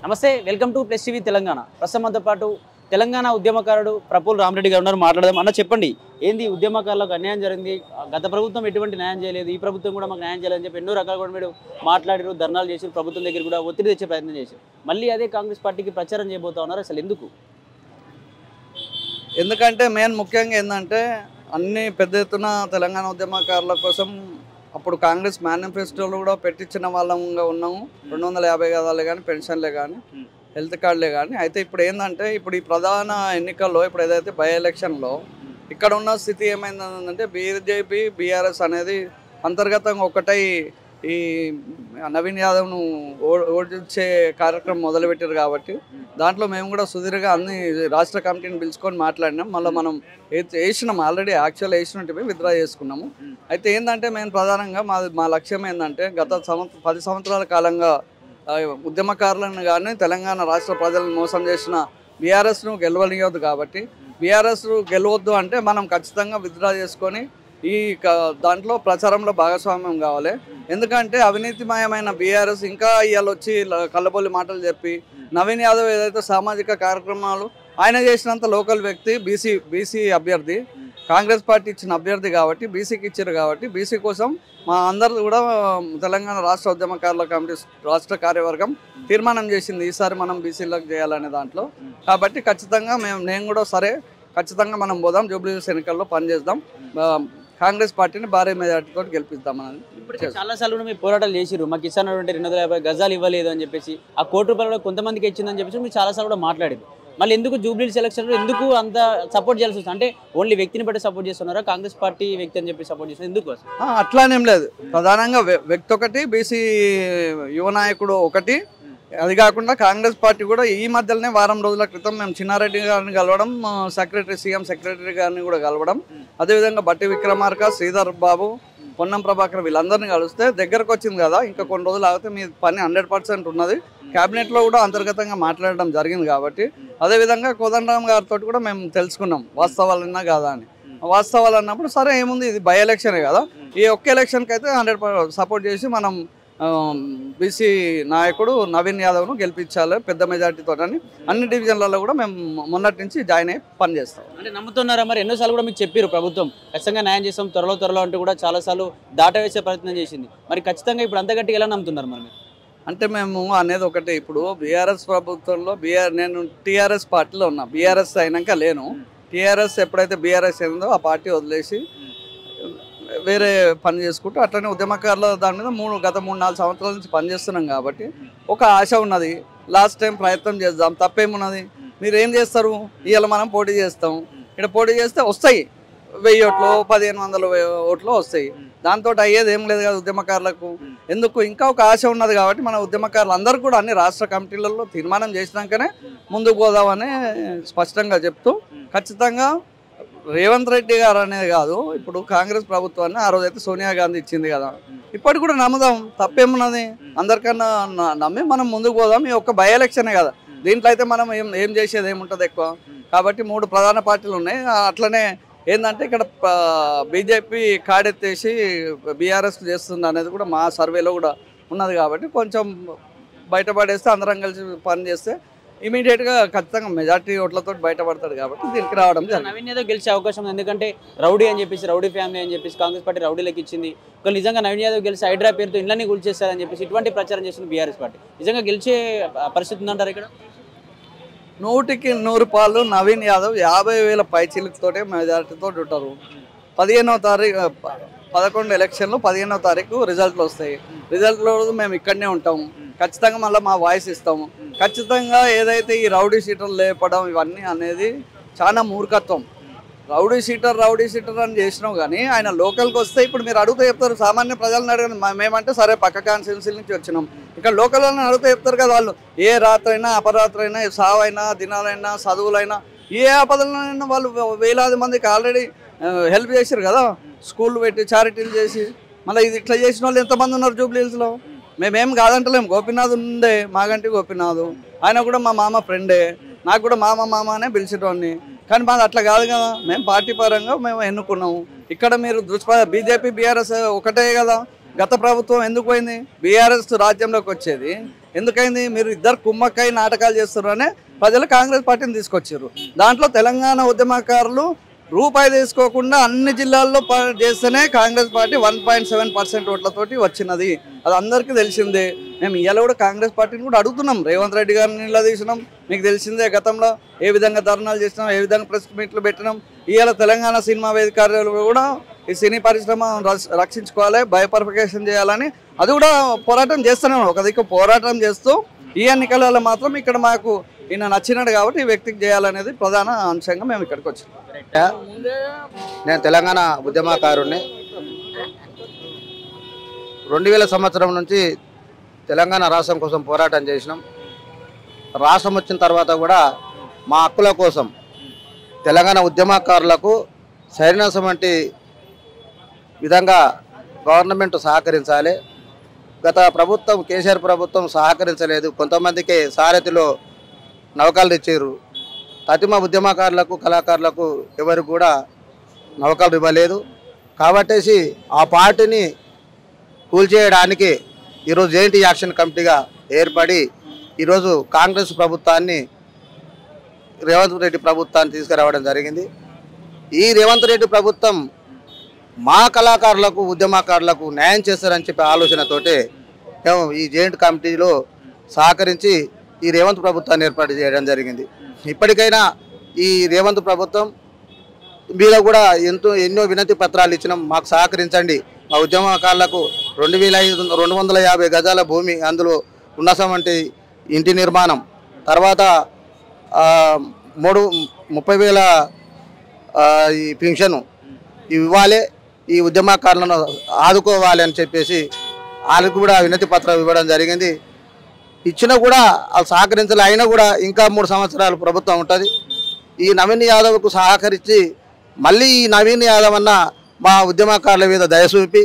నమస్తే welcome to plus TV Telangana ప్రస్తుతంతో పాటు తెలంగాణ ఉద్యమకారుడు ప్రఫుల్ రామరెడ్డి గారు ఉన్నారు మాట్లాడదాం అన్న చెప్పండి ఏంది ఉద్యమకారులకు అన్యాయం జరిగింది గత ప్రభుత్వం ఎటువంటి న్యాయం చేయలేదు ఈ ప్రభుత్వం కూడా మాకు న్యాయం చేయాలని చెప్పి ఎన్నో రకాలుగా కూడా మీరు మాట్లాడారు ధర్నాలు చేసి ప్రభుత్వం దగ్గర కూడా ఒత్తిడి తెచ్చే ప్రయత్నం చేశారు మళ్ళీ అదే కాంగ్రెస్ పార్టీకి ప్రచారం చేయబోతా ఉన్నారు అసలు ఎందుకంటే మెయిన్ ముఖ్యంగా ఏంటంటే అన్ని పెద్ద ఎత్తున తెలంగాణ ఉద్యమకారుల కోసం అప్పుడు కాంగ్రెస్ మేనిఫెస్టోలో కూడా పెట్టించిన వాళ్ళంగా ఉన్నాము 250 గదాలే కానీ పెన్షన్లే కానీ హెల్త్ కార్డులే కానీ అయితే ఇప్పుడు ఏంటంటే ఇప్పుడు ఈ ప్రధాన ఎన్నికల్లో ఇప్పుడు ఏదైతే బై ఎలక్షన్లో ఇక్కడ ఉన్న స్థితి ఏమైందంటే బీజేపీ బీఆర్ఎస్ అనేది అంతర్గతంగా ఒకటై ఈ నవీన్ యాదవ్ను ఓడించే కార్యక్రమం మొదలుపెట్టారు కాబట్టి దాంట్లో మేము కూడా సుదీర్ఘ అన్ని రాష్ట్ర కమిటీని పిలుచుకొని మాట్లాడినాం మళ్ళీ మనం వేసినాం ఆల్రెడీ యాక్చువల్ వేసినట్టు విత్డ్రా చేసుకున్నాము అయితే ఏంటంటే మేము ప్రధానంగా మా లక్ష్యం ఏంటంటే గత 10 సంవత్సరాల కాలంగా ఉద్యమకారులను కానీ తెలంగాణ రాష్ట్ర ప్రజలను మోసం చేసిన బీఆర్ఎస్ను గెలవనియొద్దు కాబట్టి బీఆర్ఎస్ గెలవద్దు అంటే మనం ఖచ్చితంగా విత్డ్రా చేసుకొని ఈ దాంట్లో ప్రచారంలో భాగస్వామ్యం కావాలి ఎందుకంటే అవినీతిమయమైన బీఆర్ఎస్ ఇంకా ఇవాళ వచ్చి కళ్ళబొల్లి మాటలు చెప్పి నవీన్ యాదవ్ ఏదైతే సామాజిక కార్యక్రమాలు ఆయన చేసినంత లోకల్ వ్యక్తి బీసీ అభ్యర్థి కాంగ్రెస్ పార్టీ ఇచ్చిన అభ్యర్థి కాబట్టి బీసీకి ఇచ్చారు కాబట్టి బీసీ కోసం మా అందరూ కూడా తెలంగాణ రాష్ట్ర ఉద్యమకారుల కమిటీ రాష్ట్ర కార్యవర్గం తీర్మానం చేసింది ఈసారి మనం బీసీలకు చేయాలనే దాంట్లో కాబట్టి ఖచ్చితంగా నేను కూడా సరే ఖచ్చితంగా మనం పోదాం జూబ్లీహిల్స్ ఎన్నికల్లో పనిచేద్దాం కాంగ్రెస్ పార్టీని భారీ మెజార్టీతో గెలిపిద్దామని ఇప్పటికే చాలాసార్లు కూడా మీరు పోరాటాలు చేసిరు మాకు ఇస్తానంటే 250 గజాలు ఇవ్వలేదు అని చెప్పేసి ఆ ₹1 కోటి కొంతమందికి ఇచ్చిందని చెప్పేసి మీరు చాలాసార్లు కూడా మాట్లాడారు మళ్ళీ ఎందుకు జూబ్లీహిల్స్ ఎలక్షన్లో ఎందుకు అంత సపోర్ట్ చేయాల్సి వస్తుంది అంటే ఓన్లీ వ్యక్తిని బట్టి సపోర్ట్ చేస్తున్నారా కాంగ్రెస్ పార్టీ వ్యక్తి అని చెప్పి సపోర్ట్ చేస్తున్నారు ఎందుకు అట్లానేం లేదు ప్రధానంగా వ్యక్తి ఒకటి బీసీ యువ నాయకుడు ఒకటి అది కాకుండా కాంగ్రెస్ పార్టీ కూడా ఈ మధ్యలోనే వారం రోజుల క్రితం మేము చిన్నారెడ్డి గారిని కలవడం సీఎం సెక్రటరీ గారిని కూడా కలవడం అదేవిధంగా బట్టి విక్రమార్క శ్రీధర్ బాబు పొన్నం ప్రభాకర్ వీళ్ళందరినీ కలిస్తే దగ్గరకు వచ్చింది కదా ఇంకా కొన్ని రోజులు ఆగితే మీ పని 100% ఉన్నది క్యాబినెట్లో కూడా అంతర్గతంగా మాట్లాడడం జరిగింది కాబట్టి అదేవిధంగా కోదండరామ్ గారితో కూడా మేము తెలుసుకున్నాం వాస్తవాలన్నా కాదా అని వాస్తవాలు అన్నప్పుడు సరే ఏముంది ఇది బై ఎలక్షనే కదా ఈ ఒక్క ఎలక్షన్కి అయితే 100% సపోర్ట్ చేసి మనం బీసీ నాయకుడు నవీన్ యాదవ్ను గెలిపించాలి పెద్ద మెజార్టీతో అని అన్ని డివిజన్లలో కూడా మేము మొన్నటి నుంచి జాయిన్ అయ్యి పనిచేస్తాం అంటే నమ్ముతున్నారా మరి ఎన్నోసార్లు కూడా మీకు చెప్పారు ప్రభుత్వం ఖచ్చితంగా న్యాయం చేస్తాం త్వరలో అంటూ కూడా చాలాసార్లు దాటవేసే ప్రయత్నం చేసింది మరి ఖచ్చితంగా ఇప్పుడు అంత గట్టిగా ఎలా నమ్ముతున్నారు మరి అంటే మేము అనేది ఒకటే ఇప్పుడు బీఆర్ఎస్ ప్రభుత్వంలో నేను టీఆర్ఎస్ పార్టీలో ఉన్నా బీఆర్ఎస్ అయినాక లేను టీఆర్ఎస్ ఎప్పుడైతే బీఆర్ఎస్ అయిందో ఆ పార్టీ వదిలేసి వేరే పని చేసుకుంటూ అట్లనే ఉద్యమకారుల దాని మీద గత 3-4 సంవత్సరాల నుంచి పనిచేస్తున్నాం కాబట్టి ఒక ఆశ ఉన్నది లాస్ట్ టైం ప్రయత్నం చేద్దాం తప్పేమున్నది మీరు ఏం చేస్తారు ఇవాళ మనం పోటీ చేస్తాం ఇక్కడ పోటీ చేస్తే వస్తాయి 1000 ఓట్లు 1500 ఓట్లు వస్తాయి దాంతో అయ్యేది ఏం లేదు కదా ఉద్యమకారులకు ఎందుకు ఇంకా ఒక ఆశ ఉన్నది కాబట్టి మన ఉద్యమకారులు అందరూ కూడా అన్ని రాష్ట్ర కమిటీలలో తీర్మానం చేసినాకనే ముందుకు పోదామని స్పష్టంగా చెప్తూ ఖచ్చితంగా రేవంత్ రెడ్డి గారు అనేది కాదు ఇప్పుడు కాంగ్రెస్ ప్రభుత్వాన్ని ఆ రోజైతే సోనియా గాంధీ ఇచ్చింది కదా ఇప్పటికి కూడా నమ్ముదాం తప్పేమున్నది అందరికన్నా నమ్మి మనం ముందుకు పోదాం ఈ ఒక్క బై ఎలక్షనే కదా దీంట్లో అయితే మనం ఏం చేసేది ఏముంటుంది ఎక్కువ కాబట్టి 3 ప్రధాన పార్టీలు ఉన్నాయి అట్లనే ఏంటంటే ఇక్కడ బీజేపీ కాడెత్తేసి బీఆర్ఎస్ చేస్తుంది అనేది కూడా మా సర్వేలో కూడా ఉన్నది కాబట్టి కొంచెం బయటపడేస్తే అందరం కలిసి పని చేస్తే ఇమీడియట్గా ఖచ్చితంగా మెజార్టీ ఓట్లతో బయటపడతాడు కాబట్టి దీనికి రావడం నవీన్ యాదవ్ గెలిచే అవకాశం ఉంది ఎందుకంటే రౌడీ అని చెప్పేసి రౌడీ ఫ్యామిలీ అని చెప్పేసి కాంగ్రెస్ పార్టీ రౌడీలకు ఇచ్చింది ఒక నిజంగా నవీన్ యాదవ్ గెలిచి హైడ్రా పేరుతో ఇళ్ళని కూల్చేస్తారని చెప్పేసి ఇటువంటి ప్రచారం చేస్తుంది బీఆర్ఎస్ పార్టీ నిజంగా గెలిచే పరిస్థితి ఉందంటారు ఇక్కడ 100కి 100 పాలు నవీన్ యాదవ్ 50,000 పైచీలతోటే మెజార్టీతో ఉంటారు 15వ తారీఖు 11 ఎలక్షన్లు 15వ తారీఖు రిజల్ట్లు వస్తాయి రిజల్ట్లో మేము ఇక్కడనే ఉంటాము ఖచ్చితంగా మళ్ళీ మా వాయిస్ ఇస్తాము ఖచ్చితంగా ఏదైతే ఈ రౌడీ షీటర్లు లేపడం ఇవన్నీ అనేది చాలా మూర్ఖత్వం రౌడీ షీటర్ అని చేసినాం కానీ ఆయన లోకల్కి వస్తే ఇప్పుడు మీరు అడుగుతూ చెప్తారు సామాన్య ప్రజలను అడగండి మేమంటే సరే పక్క కాన్స్టిట్యున్సీ నుంచి వచ్చినాం ఇక్కడ లోకల్ వాళ్ళని అడుగుతూ చెప్తారు కదా వాళ్ళు ఏ రాత్రైనా అపరాత్రైనా సావైనా దినాలైనా చదువులైనా ఏ ఆపదలైనా వాళ్ళు వేలాది మందికి ఆల్రెడీ హెల్ప్ చేశారు కదా స్కూళ్ళు పెట్టి చారిటీలు చేసి మళ్ళీ ఇది ఇట్లా చేసిన వాళ్ళు ఎంతమంది ఉన్నారు జూబ్లీహిల్స్లో మేమేం కాదంటలేము గోపీనాథ్ ఉండే మాగంటి గోపీనాథ్ ఆయన కూడా మా మామ ఫ్రెండే నాకు కూడా మామ అనే పిలిచేటోడిని కానీ మాది అట్లా కాదు కదా మేము పార్టీ పరంగా మేము ఎన్నుకున్నాము ఇక్కడ మీరు బీజేపీ బీఆర్ఎస్ ఒకటే కదా గత ప్రభుత్వం ఎందుకు పోయింది బీఆర్ఎస్ రాజ్యంలోకి వచ్చేది ఎందుకైంది? మీరు ఇద్దరు కుమ్మక్కై నాటకాలు చేస్తున్నారనే ప్రజలు కాంగ్రెస్ పార్టీని తీసుకొచ్చారు. దాంట్లో తెలంగాణ ఉద్యమకారులు రూపాయి తీసుకోకుండా అన్ని జిల్లాల్లో చేస్తేనే కాంగ్రెస్ పార్టీ 1.7% ఓట్లతోటి వచ్చినది. అది అందరికీ తెలిసిందే. మేము ఇవాళ కూడా కాంగ్రెస్ పార్టీని కూడా అడుగుతున్నాం. రేవంత్ రెడ్డి గారిని నిలదీసినాం. మీకు తెలిసిందే గతంలో ఏ విధంగా ధర్నాలు చేసినాం, ఏ విధంగా ప్రెస్ మీట్లు పెట్టినాం. ఇవాళ తెలంగాణ సినిమా వేదికలు కూడా ఈ సినీ పరిశ్రమ రక్షించుకోవాలి, బయోపరిఫికేషన్ చేయాలని అది కూడా పోరాటం చేస్తున్నాం. ఒక దిక్కు పోరాటం చేస్తూ ఈ ఎన్నికలలో మాత్రం ఇక్కడ మాకు ఈయన నచ్చినాడు కాబట్టి ఈ వ్యక్తికి చేయాలనేది ప్రధాన అంశంగా మేము ఇక్కడికి వచ్చాం. నేను తెలంగాణ ఉద్యమకారుణ్ణి. 2000 సంవత్సరం నుంచి తెలంగాణ రాష్ట్రం కోసం పోరాటం చేసినాం. రాష్ట్రం వచ్చిన తర్వాత కూడా మా హక్కుల కోసం తెలంగాణ ఉద్యమకారులకు సరైనటువంటి విధంగా గవర్నమెంట్ సహకరించాలి. గత ప్రభుత్వం కేసీఆర్ ప్రభుత్వం సహకరించలేదు. కొంతమందికి సారథిలో నౌకలు తెచ్చారు. తతిమ ఉద్యమకారులకు కళాకారులకు ఎవరు కూడా నౌకలు ఇవ్వలేదు. కాబట్టేసి ఆ పార్టీని కూల్చేయడానికి ఈరోజు జేఎన్టీ యాక్షన్ కమిటీగా ఏర్పడి ఈరోజు కాంగ్రెస్ ప్రభుత్వాన్ని రేవంత్ రెడ్డి ప్రభుత్వాన్ని తీసుకురావడం జరిగింది. ఈ రేవంత్ రెడ్డి ప్రభుత్వం మా కళాకారులకు ఉద్యమకారులకు న్యాయం చేస్తారని చెప్పే ఆలోచనతోటే మేము ఈ జేఎన్టీ కమిటీలో సహకరించి ఈ రేవంత్ ప్రభుత్వాన్ని ఏర్పాటు చేయడం జరిగింది. ఇప్పటికైనా ఈ రేవంత్ ప్రభుత్వం మీద కూడా ఎన్నో వినతి పత్రాలు ఇచ్చినాం. మాకు సహకరించండి. మా ఉద్యమకారులకు 250 గజాల భూమి, అందులో ఉన్నటువంటి ఇంటి నిర్మాణం, తర్వాత 30,000 ఈ పింఛను ఇవ్వాలి, ఈ ఉద్యమకారులను ఆదుకోవాలి అని చెప్పేసి వాళ్ళకు కూడా వినతి పత్రం ఇవ్వడం జరిగింది. ఇచ్చినా కూడా వాళ్ళు సహకరించాలి. అయినా కూడా ఇంకా 3 సంవత్సరాలు ప్రభుత్వం ఉంటుంది. ఈ నవీన్ యాదవ్కు సహకరించి మళ్ళీ ఈ నవీన్ యాదవ్ అన్న మా ఉద్యమకారుల మీద దయచూపి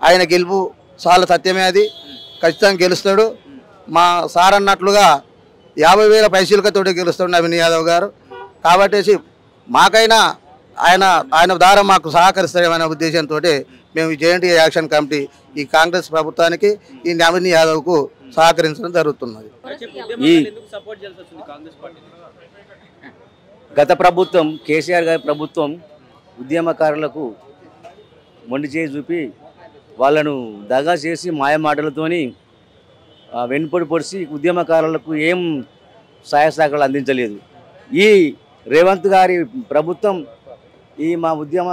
ఆయన గెలుపు చాలా సత్యమే, అది ఖచ్చితంగా గెలుస్తాడు. మా సార్ అన్నట్లుగా 50,000 పైసలతోటి గెలుస్తాడు నవీన్ యాదవ్ గారు. కాబట్టి మాకైనా ఆయన ద్వారా మాకు సహకరిస్తాడేమనే ఉద్దేశంతో మేము జేఎన్టీ యాక్షన్ కమిటీ ఈ కాంగ్రెస్ ప్రభుత్వానికి ఈ నవీన్ యాదవ్కు సహకరించడం జరుగుతున్నది. గత ప్రభుత్వం కేసీఆర్ గారి ప్రభుత్వం ఉద్యమకారులకు మొండి చేయి చూపి వాళ్ళను దగా చేసి మాయమాటలతోని వెనుపడి పొడిచి ఉద్యమకారులకు ఏం సహాయ సహకారాలు అందించలేదు. ఈ రేవంత్ గారి ప్రభుత్వం ఈ మా ఉద్యమ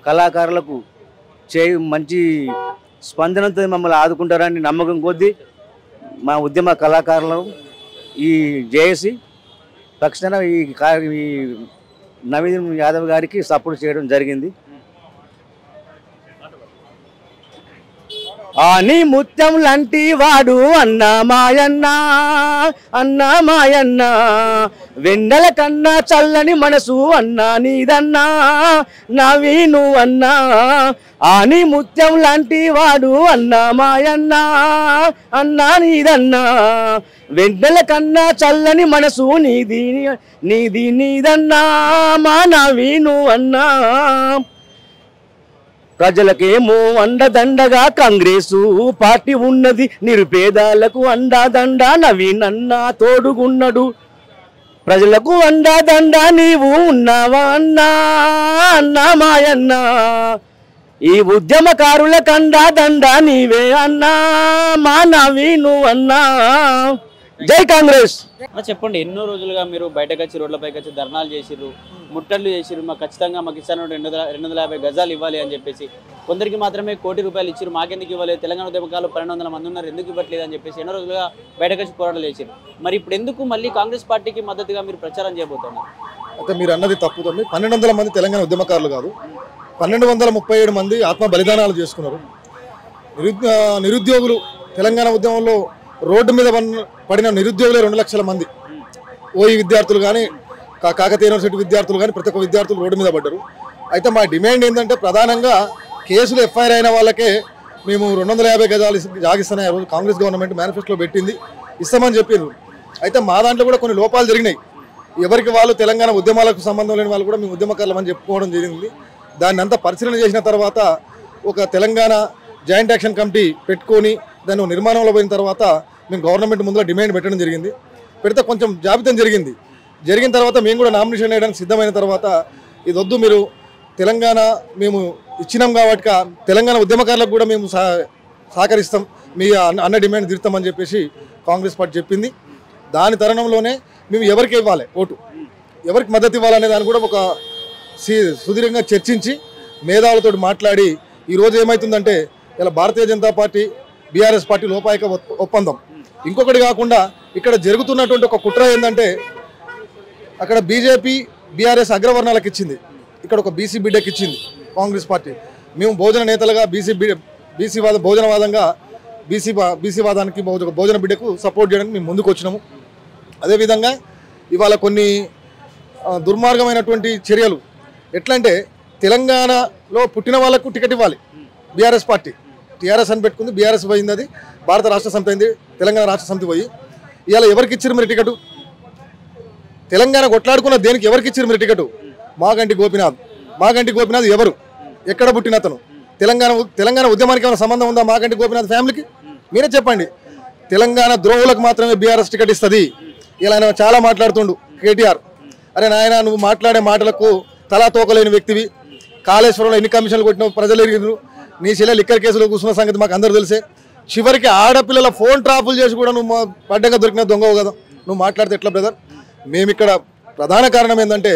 కళాకారులకు మంచి స్పందనతో మమ్మల్ని ఆదుకుంటారని నమ్మకం కొద్దీ మా ఉద్యమ కళాకారులను ఈ జేఏసీ తక్షణ ఈ నవీన్ యాదవ్ గారికి సపోర్ట్ చేయడం జరిగింది. ఆని ముత్యం లాంటి వాడు అన్నా మాయన్న వెన్నెల కన్నా చల్లని మనసు అన్నా నీదన్నా నవీను అన్నా. ఆని ముత్యం లాంటి వాడు అన్నా మాయన్న అన్నా నీదన్నా వెన్నెల కన్నా చల్లని మనసు నీదన్నా మా నవీను అన్నా. ప్రజలకేమో అండదండగా కాంగ్రెసు పార్టీ ఉన్నది, నిరుపేదాలకు అండదండ నవీన్ అన్న తోడుగున్నాడు. ప్రజలకు అండదండ నీవు ఉన్నావా అన్నా మాయన్న. ఈ ఉద్యమకారులకు అండదండ నీవే అన్నా మా నవీను అన్నా. జై కాంగ్రెస్. చెప్పండి, ఎన్నో రోజులుగా మీరు బయటకు వచ్చి రోడ్లపైకి వచ్చి ధర్నాలు చేసిర్రు, ముట్టళ్ళు చేసిర్రు. మాకు ఖచ్చితంగా మాకు ఇస్తాను 250 గజాలు ఇవ్వాలి అని చెప్పేసి, కొందరికి మాత్రమే ₹1 కోటి ఇచ్చారు, మాకెందుకు ఇవ్వలేదు, తెలంగాణ ఉద్యమకాలు 1200 మంది ఉన్నారు, ఎందుకు ఇవ్వట్లేదు అని చెప్పేసి ఎన్నో రోజులుగా బయటకు వచ్చి పోరాటాలు చేసిర్రు. మరి ఇప్పుడు ఎందుకు మళ్ళీ కాంగ్రెస్ పార్టీకి మద్దతుగా మీరు ప్రచారం చేయబోతున్నారు? అయితే మీరు అన్నది తప్పుతుంది. 1200 మంది తెలంగాణ ఉద్యమకారులు కాదు, 1237 మంది ఆత్మ బలిదానాలు చేసుకున్నారు. నిరుద్యోగులు తెలంగాణ ఉద్యమంలో రోడ్డు మీద పడిన నిరుద్యోగులే 2 లక్షల మంది. ఓయి విద్యార్థులు కానీ, కాకతీయ యూనివర్సిటీ విద్యార్థులు కానీ ప్రతి ఒక్క విద్యార్థులు రోడ్డు మీద పడ్డారు. అయితే మా డిమాండ్ ఏంటంటే ప్రధానంగా కేసులు ఎఫ్ఐఆర్ అయిన వాళ్ళకే మేము 250 గజాలు జాగిస్తున్నాయి. ఆ రోజు కాంగ్రెస్ గవర్నమెంట్ మేనిఫెస్టోలో పెట్టింది, ఇస్తామని చెప్పారు. అయితే మా దాంట్లో కూడా కొన్ని లోపాలు జరిగినాయి. ఎవరికి వాళ్ళు తెలంగాణ ఉద్యమాలకు సంబంధం లేని వాళ్ళు కూడా మేము ఉద్యమకారులమని చెప్పుకోవడం జరిగింది. దాన్ని అంతా పరిశీలన చేసిన తర్వాత ఒక తెలంగాణ జాయింట్ యాక్షన్ కమిటీ పెట్టుకొని దాన్ని నిర్మాణంలో పోయిన తర్వాత మేము గవర్నమెంట్ ముందులో డిమాండ్ పెట్టడం జరిగింది. పెడితే కొంచెం జాబితా జరిగిన తర్వాత మేము కూడా నామినేషన్ వేయడానికి సిద్ధమైన తర్వాత ఇది వద్దు, మీరు తెలంగాణ మేము ఇచ్చినాం కాబట్టి తెలంగాణ ఉద్యమకారులకు కూడా మేము సహకరిస్తాం, మీ అన్న డిమాండ్ తీరుతామని చెప్పేసి కాంగ్రెస్ పార్టీ చెప్పింది. దాని తరుణంలోనే మేము ఎవరికి ఇవ్వాలి ఓటు, ఎవరికి మద్దతు ఇవ్వాలనే దాన్ని కూడా ఒక సుదీర్ఘంగా చర్చించి మేధావులతో మాట్లాడి ఈరోజు ఏమవుతుందంటే ఇలా Bharatiya Janata party BRS party లోపాయక ఒప్పందం. ఇంకొకటి కాకుండా ఇక్కడ జరుగుతున్నటువంటి ఒక కుట్ర ఏంటంటే అక్కడ బీజేపీ బీఆర్ఎస్ అగ్రవర్ణాలకు ఇచ్చింది, ఇక్కడ ఒక బీసీ బిడ్డకి ఇచ్చింది కాంగ్రెస్ పార్టీ. మేము భోజన నేతలుగా భోజనవాదంగా బీసీ వాదానికి భోజన బిడ్డకు సపోర్ట్ చేయడానికి మేము ముందుకు వచ్చినాము. అదేవిధంగా ఇవాళ కొన్ని దుర్మార్గమైనటువంటి చర్యలు ఎట్లా అంటే తెలంగాణలో పుట్టిన వాళ్ళకు టికెట్ ఇవ్వాలి బీఆర్ఎస్ పార్టీ, టీఆర్ఎస్ అని పెట్టుకుంది, బీఆర్ఎస్ పోయింది, అది భారత రాష్ట్ర సమితి అయింది, తెలంగాణ రాష్ట్ర సమితి పోయి ఇవాళ ఎవరికి ఇచ్చారు మీరు టికెట్? తెలంగాణ కొట్లాడుకున్న దేనికి ఎవరికి ఇచ్చారు మీరు టికెట్? మాగంటి గోపినాథ్ ఎవరు, ఎక్కడ పుట్టిన అతను? తెలంగాణ ఉద్యమానికి ఏమైనా సంబంధం ఉందా మాగంటి గోపినాథ్ ఫ్యామిలీకి? మీరే చెప్పండి. తెలంగాణ ద్రోహులకు మాత్రమే బీఆర్ఎస్ టికెట్ ఇస్తుంది. ఇలా ఆయన చాలా మాట్లాడుతుండు కేటీఆర్. అరే నాయన, నువ్వు మాట్లాడే మాటలకు తలా తోకలేని వ్యక్తివి. కాళేశ్వరంలో ఎన్ని కమిషన్లు కొట్టినావు ప్రజలు ఎరిగిరు. నీ చెల్లె లిక్కర్ కేసులో కూర్చున్న సంగతి మాకు అందరూ తెలిసే. చివరికి ఆడపిల్లల ఫోన్ ట్రాపులు చేసి కూడా నువ్వు పడ్డంగా దొరికిన దొంగవు కదా. నువ్వు మాట్లాడితే ఎట్లా బ్రదర్? మేమిక్కడ ప్రధాన కారణం ఏంటంటే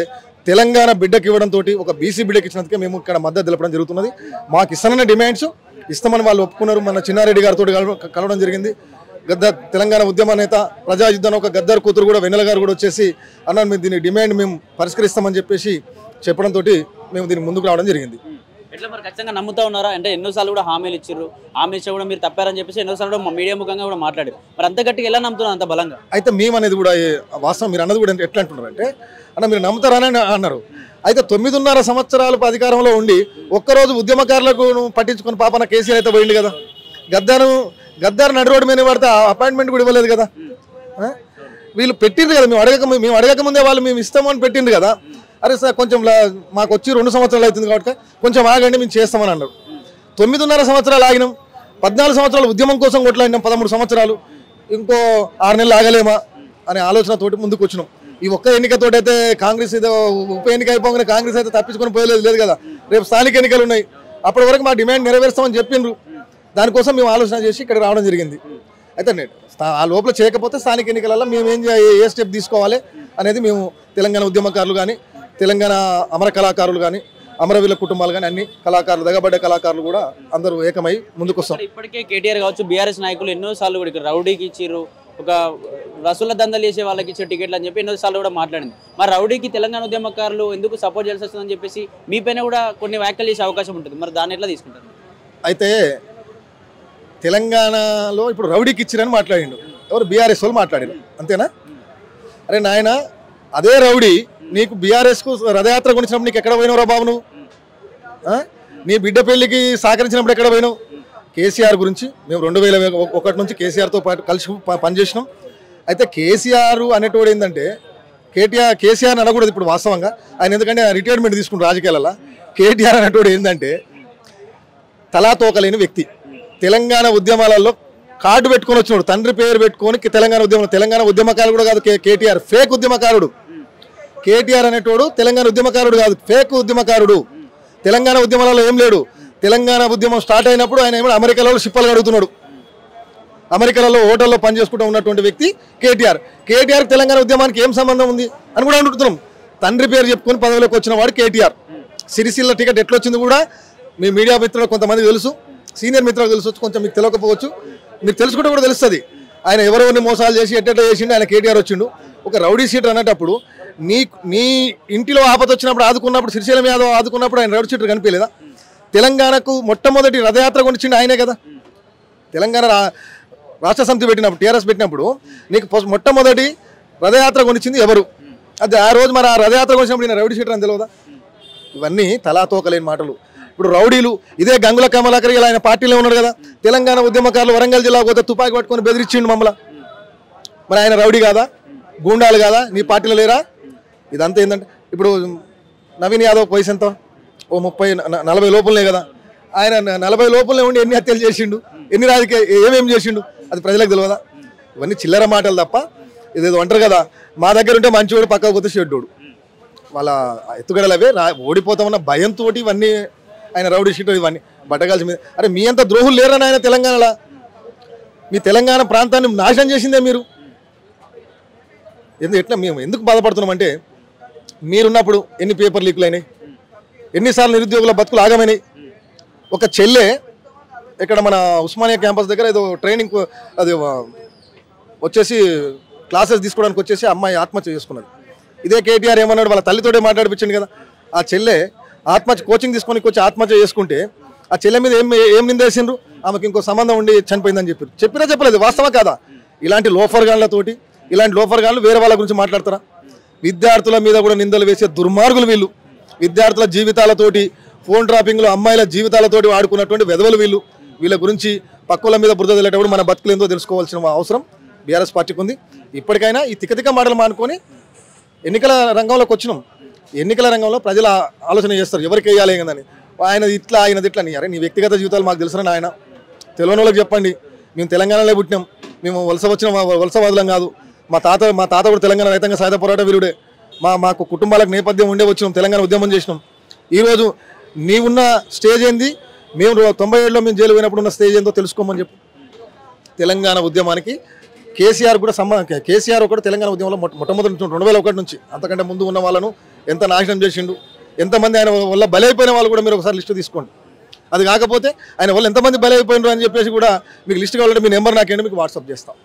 తెలంగాణ బిడ్డకి ఇవ్వడంతో ఒక బీసీ బిడ్డకి ఇచ్చినందుకే మేము ఇక్కడ మద్దతు తెలపడం జరుగుతున్నది. మాకు ఇస్తానన్న డిమాండ్స్ ఇస్తామని వాళ్ళు ఒప్పుకున్నారు. మన చిన్నారెడ్డి గారితో కలవడం జరిగింది. తెలంగాణ ఉద్యమ నేత ప్రజాయుద్ధం ఒక గద్దర్ కూతురు కూడా వెన్నెల గారు కూడా వచ్చేసి అన్న మేము దీని డిమాండ్ మేము పరిష్కరిస్తామని చెప్పేసి చెప్పడంతో మేము దీనికి ముందుకు రావడం జరిగింది. ఎట్లా మరి ఖచ్చితంగా నమ్ముతా ఉన్నారా? అంటే ఎన్నోసార్లు కూడా హామీలు ఇచ్చారు, హామీ ఇచ్చా కూడా మీరు తప్పారని చెప్పేసి ఎన్నోసార్లు మీడియా ముఖంగా కూడా మాట్లాడారు. మరి అంత గట్టిగా ఎలా నమ్ముతున్నారు అంత బలంగా? అయితే మేము అనేది కూడా వాస్తవం మీరు అన్నది కూడా ఎట్లా అంటున్నారు అంటే అన్న మీరు నమ్ముతారని అన్నారు. అయితే 9.5 సంవత్సరాలు అధికారంలో ఉండి ఒక్కరోజు ఉద్యమకారులకు పట్టించుకుని పాపన కేసీఆర్ అయితే పోయింది కదా. గద్దారు నడి రోడ్డు మీద పడితే అపాయింట్మెంట్ కూడా ఇవ్వలేదు కదా. వీళ్ళు పెట్టింది కదా, మేము అడగక ముందే వాళ్ళు మేము ఇస్తామని పెట్టింది కదా. అరే సార్ కొంచెం మాకు వచ్చి 2 సంవత్సరాలు అవుతుంది కాబట్టి కొంచెం ఆగండి మేము చేస్తామని అన్నారు. 9.5 సంవత్సరాలు ఆగినాం. 14 సంవత్సరాలు ఉద్యమం కోసం కొట్లాడినాం. 13 సంవత్సరాలు ఇంకో 6 నెలలు ఆగలేమా అనే ఆలోచనతోటి ముందుకు వచ్చినాం. ఈ ఒక్క ఎన్నికతోటైతే కాంగ్రెస్ ఏదో ఉప ఎన్నిక అయిపోగానే కాంగ్రెస్ అయితే తప్పించుకొని పోయలేదు కదా. రేపు స్థానిక ఎన్నికలు ఉన్నాయి, అప్పటి వరకు మా డిమాండ్ నెరవేరుస్తామని చెప్పిండ్రు. దానికోసం మేము ఆలోచన చేసి ఇక్కడ రావడం జరిగింది. అయితే ఆ లోపల చేయకపోతే స్థానిక ఎన్నికలలో మేము ఏ స్టెప్ తీసుకోవాలి అనేది మేము తెలంగాణ ఉద్యమకారులు కానీ తెలంగాణ అమర కళాకారులు కానీ అమరవీరుల కుటుంబాలు కానీ అన్ని కళాకారులు దగబడ్డ కళాకారులు కూడా అందరూ ఏకమై ముందుకు వస్తాం. ఇప్పటికే కేటీఆర్ కావచ్చు బీఆర్ఎస్ నాయకులు ఎన్నోసార్లు కూడా ఇక్కడ రౌడీకి ఇచ్చిర్రు, ఒక రసూల దందలు చేసే వాళ్ళకి ఇచ్చే టికెట్లు అని చెప్పి ఎన్నోసార్లు కూడా మాట్లాడింది. మరి రౌడీకి తెలంగాణ ఉద్యమకారులు ఎందుకు సపోర్ట్ చేయాల్సి వస్తుందని చెప్పేసి మీ పైన కూడా కొన్ని వ్యాఖ్యలు చేసే అవకాశం ఉంటుంది. మరి దాన్ని ఎట్లా తీసుకుంటారు? అయితే తెలంగాణలో ఇప్పుడు రౌడీకి ఇచ్చిరని మాట్లాడిండు, ఎవరు బీఆర్ఎస్ వాళ్ళు మాట్లాడారు అంతేనా? అరే నాయన, అదే రౌడీ నీకు బీఆర్ఎస్కు రథయాత్ర కొనిచ్చినప్పుడు నీకు ఎక్కడ పోయినావు రా బాబు? నువ్వు నీ బిడ్డ పెళ్లికి సహకరించినప్పుడు ఎక్కడ పోయినావు? కేసీఆర్ గురించి మేము 2001 నుంచి కేసీఆర్తో పాటు కలిసి పనిచేసినాం. అయితే కేసీఆర్ అనేటోడు ఏంటంటే కేసీఆర్ అనకూడదు ఇప్పుడు వాస్తవంగా ఆయన, ఎందుకంటే రిటైర్మెంట్ తీసుకుంటారు రాజకీయాలలో. కేటీఆర్ అనేటోడు ఏంటంటే తలాతోకలేని వ్యక్తి. తెలంగాణ ఉద్యమాలలో కార్డు పెట్టుకొని వచ్చినాడు, తండ్రి పేరు పెట్టుకొని తెలంగాణ ఉద్యమకారుడు కూడా కాదు కేటీఆర్, ఫేక్ ఉద్యమకారుడు. కేటీఆర్ అనేటోడు తెలంగాణ ఉద్యమకారుడు కాదు, ఫేక్ ఉద్యమకారుడు. తెలంగాణ ఉద్యమాలలో ఏం లేడు. తెలంగాణ ఉద్యమం స్టార్ట్ అయినప్పుడు ఆయన ఏమో అమెరికాలో షిప్పలు కడుగుతున్నాడు, అమెరికాలో హోటల్లో పనిచేసుకుంటూ ఉన్నటువంటి వ్యక్తి కేటీఆర్. కేటీఆర్ తెలంగాణ ఉద్యమానికి ఏం సంబంధం ఉంది అని కూడా అడుగుతున్నాం. తండ్రి పేరు చెప్పుకొని పదవిలోకి వచ్చిన వాడు కేటీఆర్. సిరిసిల్ల టికెట్ ఎట్లొచ్చింది కూడా మీ మీడియా మిత్రులు కొంతమంది తెలుసు, సీనియర్ మిత్రులు తెలుసు, కొంచెం మీకు తెలియకపోవచ్చు, మీకు తెలుసుకుంటే కూడా తెలుస్తుంది. ఆయన ఎవరెవరిని మోసాలు చేసి ఎట్లా చేసిండు ఆయన కేటీఆర్ వచ్చిండు. ఒక రౌడీ సీటర్ అనేటప్పుడు నీ ఇంటిలో ఆపద వచ్చినప్పుడు ఆదుకున్నప్పుడు, శ్రీశైలం యాదవ్ ఆదుకున్నప్పుడు ఆయన రౌడీ సీటర్ కనిపించలేదా? తెలంగాణకు మొట్టమొదటి రథయాత్ర కొనిచ్చిండు ఆయనే కదా. తెలంగాణ రాష్ట్ర సమితి పెట్టినప్పుడు, టీఆర్ఎస్ పెట్టినప్పుడు నీకు మొట్టమొదటి రథయాత్ర కొనిచ్చింది ఎవరు? అది ఆ రోజు మరి ఆ రథయాత్ర కొనిచ్చినప్పుడు నేను రౌడీ సీటర్ అని తెలియదా? ఇవన్నీ తలాతోకలేని మాటలు. ఇప్పుడు రౌడీలు ఇదే గంగుల కమలాకర్ ఇలా ఆయన పార్టీలో ఉన్నాడు కదా. తెలంగాణ ఉద్యమకారులు వరంగల్ జిల్లా పోతే తుపాకి పట్టుకొని బెదిరించిండు మమ్మల్ని. మరి ఆయన రౌడీ కాదా? గూండాలు కాదా? నీ పార్టీలో లేరా? ఇదంతా ఏంటంటే ఇప్పుడు నవీన్ యాదవ్ వయసు ఎంత? ఓ 30-40 లోపలనే కదా. ఆయన 40 లోపలనే ఉండి ఎన్ని హత్యలు చేసిండు, ఎన్ని రాజకీయ ఏమేమి చేసిండు అది ప్రజలకు తెలియదా? ఇవన్నీ చిల్లర మాటలు తప్ప. ఇదేదో అంటారు కదా, మా దగ్గర ఉంటే మంచివాడు పక్కకు పోతే షెడ్డోడు. వాళ్ళ ఎత్తుగడలవే ఓడిపోతామన్న భయంతో ఇవన్నీ ఆయన రౌడీ షీట్ ఇవన్నీ బట్టగాల్సి మీద. అరే మీ అంత ద్రోహులు లేరని ఆయన తెలంగాణలో మీ తెలంగాణ ప్రాంతాన్ని నాశనం చేసిందే మీరు. ఎట్లా మేము ఎందుకు బాధపడుతున్నామంటే మీరున్నప్పుడు ఎన్ని పేపర్ లీకులు అయినాయి, ఎన్నిసార్లు నిరుద్యోగుల బతుకులు ఆగమైనాయి. ఒక చెల్లె ఇక్కడ మన ఉస్మానియా క్యాంపస్ దగ్గర ఏదో ట్రైనింగ్ అది వచ్చేసి క్లాసెస్ తీసుకోవడానికి వచ్చేసి అమ్మాయి ఆత్మహత్య చేసుకున్నది. ఇదే కేటీఆర్ ఏమన్నాడు, వాళ్ళ తల్లితోటే మాట్లాడిపించింది కదా. ఆ చెల్లె ఆత్మహత్య కోచింగ్ తీసుకొని వచ్చి ఆత్మహత్య చేసుకుంటే ఆ చెల్లె మీద ఏం నిందేసిండ్రు, ఆమెకి ఇంకో సంబంధం ఉండి చనిపోయిందని చెప్పినా చెప్పలేదు. వాస్తవం కాదా? ఇలాంటి లోఫర్గాన్లతోటి ఇలాంటి లోఫర్గాన్లు వేరే వాళ్ళ గురించి మాట్లాడతారా? విద్యార్థుల మీద కూడా నిందలు వేసే దుర్మార్గులు వీళ్ళు. విద్యార్థుల జీవితాలతోటి ఫోన్ ట్రాపింగ్లో అమ్మాయిల జీవితాలతోటి ఆడుకున్నటువంటి వెధవలు వీళ్ళు. వీళ్ళ గురించి పక్కుల మీద బురద వెళ్ళేటప్పుడు మన బతుకులు ఏందో తెలుసుకోవాల్సిన అవసరం బీఆర్ఎస్ పార్టీకి ఉంది. ఇప్పటికైనా ఈ తిక్కతిక్క మాటలు మానుకొని ఎన్నికల రంగంలోకి వచ్చినాం. ఎన్నికల రంగంలో ప్రజలు ఆలోచన చేస్తారు ఎవరికి వేయాలి ఏందని. ఆయనది ఇట్లా ఆయనది ఇట్లా. అరే నీ వ్యక్తిగత జీవితాలు మాకు తెలుసునని ఆయన తెలియని వాళ్ళకి చెప్పండి. మేము తెలంగాణలో పుట్టినాం, మేము వలసవాదులం కాదు. మా తాత కూడా తెలంగాణ రైతాంగ సాయుధ పోరాట వీరుడే. మాకు కుటుంబాలకు నేపథ్యం ఉండే వచ్చినాం, తెలంగాణ ఉద్యమం చేసినాం. ఈరోజు నీవున్న స్టేజ్ ఏంది, మేము 97లో మేము జైలు పోయినప్పుడు ఉన్న స్టేజ్ ఏందో తెలుసుకోమని చెప్పు. తెలంగాణ ఉద్యమానికి కేసీఆర్ కూడా కేసీఆర్ ఒకటి తెలంగాణ ఉద్యమంలో మొట్టమొదటి 2001 నుంచి అంతకంటే ముందు ఉన్న వాళ్ళను ఎంత నాశనం చేసిండు, ఎంతమంది ఆయన వల్ల బలైపోయిన వాళ్ళు కూడా మీరు ఒకసారి లిస్టు తీసుకోండి. అది కాకపోతే ఆయన వల్ల ఎంతమంది బలైపోయినారు అని చెప్పేసి కూడా మీకు లిస్ట్ కావాలంటే మీ నెంబర్ నాకేంటి మీకు వాట్సాప్ చేస్తాం.